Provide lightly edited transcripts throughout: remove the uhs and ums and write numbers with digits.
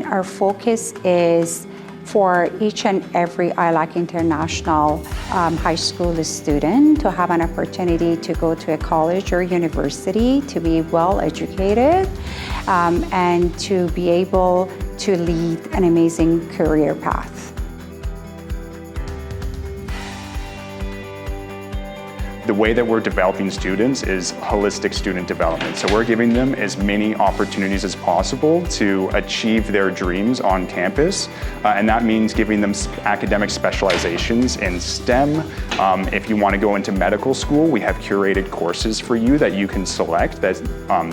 Our focus is for each and every ILAC International High School student to have an opportunity to go to a college or university, to be well educated, and to be able to lead an amazing career path. The way that we're developing students is holistic student development. So we're giving them as many opportunities as possible to achieve their dreams on campus. And that means giving them academic specializations in STEM. If you want to go into medical school, we have curated courses for you that you can select that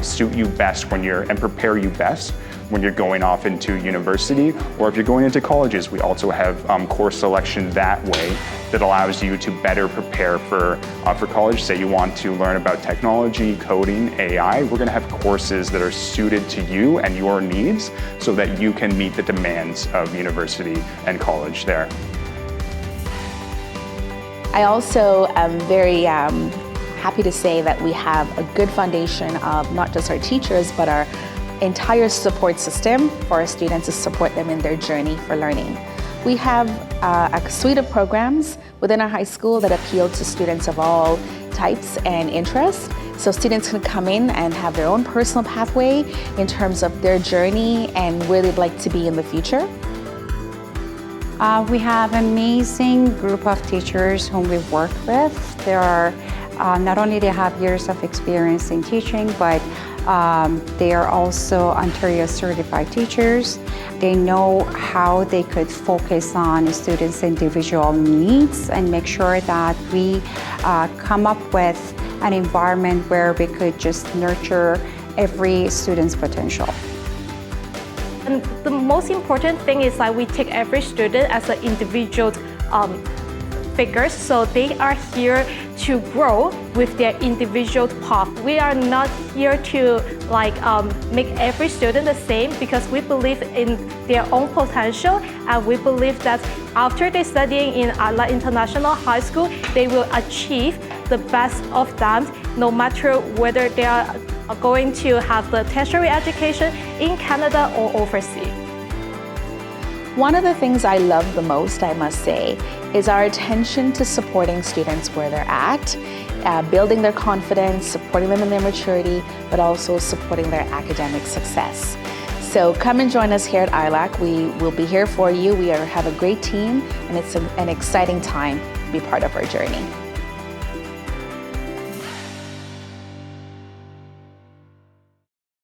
suit you best and prepare you best when you're going off into university. Or if you're going into colleges, we also have course selection that way that allows you to better prepare for college. Say you want to learn about technology, coding, AI, we're going to have courses that are suited to you and your needs so that you can meet the demands of university and college there. I also am very happy to say that we have a good foundation of not just our teachers, but our entire support system for our students to support them in their journey for learning. We have a suite of programs within our high school that appeal to students of all types and interests. So students can come in and have their own personal pathway in terms of their journey and where they'd like to be in the future. We have an amazing group of teachers whom we work with. There are not only they have years of experience in teaching, but they are also Ontario certified teachers. They know how they could focus on students' individual needs and make sure that we come up with an environment where we could just nurture every student's potential. And the most important thing is that we take every student as an individual figures, so they are here to grow with their individual path. We are not here to make every student the same, because we believe in their own potential, and we believe that after they studying in ILAC International High School, they will achieve the best of them, no matter whether they are going to have the tertiary education in Canada or overseas. One of the things I love the most, I must say, is our attention to supporting students where they're at, building their confidence, supporting them in their maturity, but also supporting their academic success. So come and join us here at ILAC. We will be here for you. We have a great team, and it's an exciting time to be part of our journey.